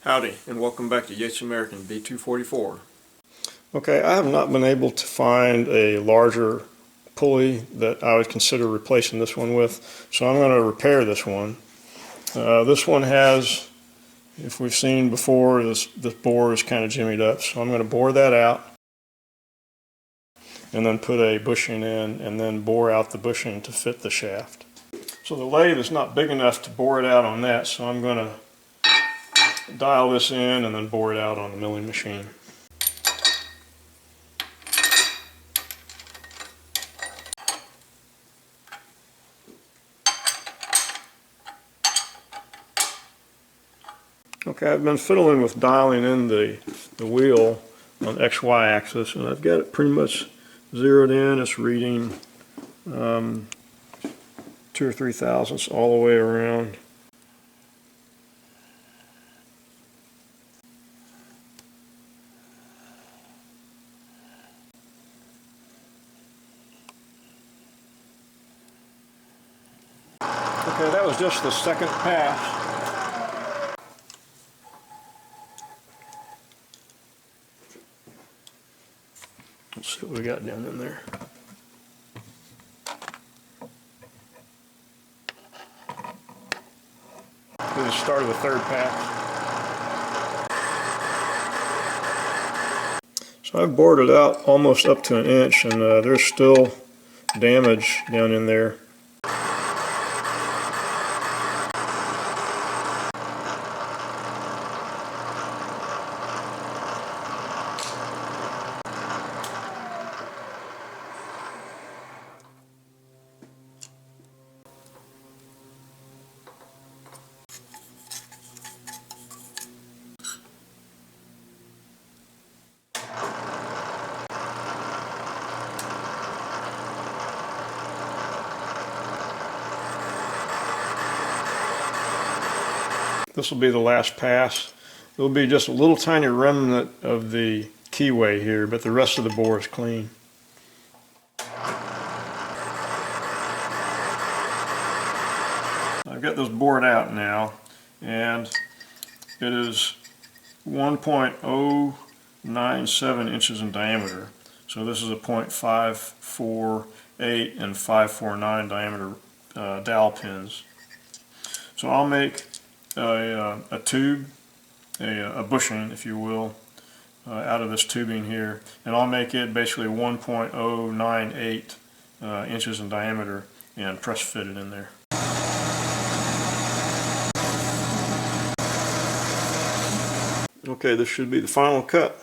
Howdy, and welcome back to Yates American B244. Okay, I have not been able to find a larger pulley that I would consider replacing this one with, so I'm going to repair this one. This one has, if we've seen before, this bore is kind of jimmied up, so I'm going to bore that out and then put a bushing in and then bore out the bushing to fit the shaft. So the lathe is not big enough to bore it out on that, so I'm going to dial this in and then bore it out on the milling machine. Okay, I've been fiddling with dialing in the wheel on XY axis, and I've got it pretty much zeroed in. It's reading 2 or 3 thousandths all the way around. Okay, that was just the second pass. Let's see what we got down in there. We just started the third pass. So I've bored it out almost up to 1 inch, and there's still damage down in there. This will be the last pass. There will be just a little tiny remnant of the keyway here, but the rest of the bore is clean. I've got this bored out now, and it is 1.097 inches in diameter. So this is a 0.548 and 549 diameter dowel pins. So I'll make a tube, a bushing, if you will, out of this tubing here, and I'll make it basically 1.098 inches in diameter and press fit it in there. Okay, this should be the final cut.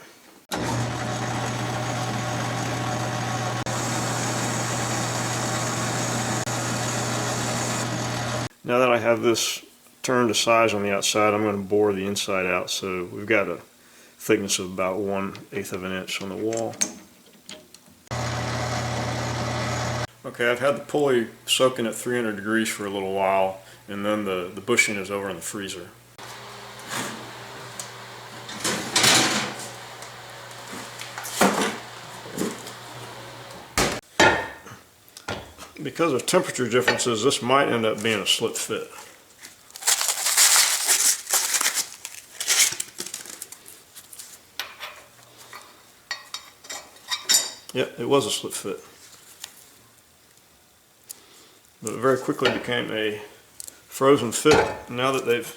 Now that I have this turned to size on the outside, I'm going to bore the inside out, so we've got a thickness of about 1/8 of an inch on the wall. Okay, I've had the pulley soaking at 300 degrees for a little while, and then the bushing is over in the freezer. Because of temperature differences, this might end up being a slip fit. Yep, it was a slip fit. But it very quickly became a frozen fit now that they've...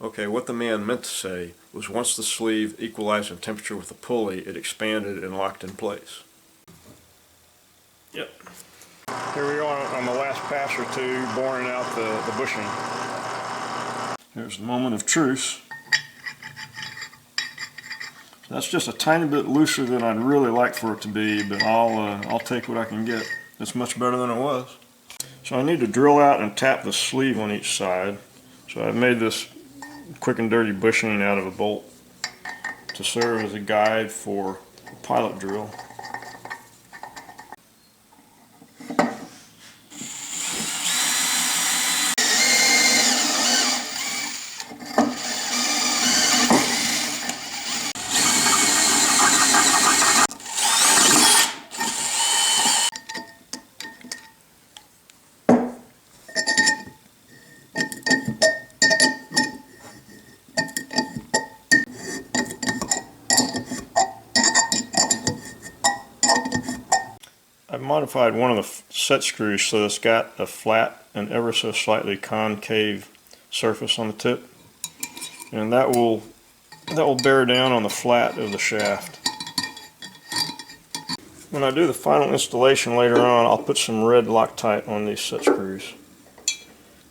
Okay, what the man meant to say was once the sleeve equalized in temperature with the pulley, it expanded and locked in place. Yep. Here we are on the last pass or two, boring out the bushing. Here's the moment of truth. That's just a tiny bit looser than I'd really like for it to be, but I'll take what I can get. It's much better than it was. So I need to drill out and tap the sleeve on each side. So I've made this quick and dirty bushing out of a bolt to serve as a guide for a pilot drill. I've modified one of the set screws so it's got a flat and ever so slightly concave surface on the tip, and that will bear down on the flat of the shaft. When I do the final installation later on, I'll put some red Loctite on these set screws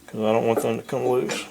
because I don't want them to come loose.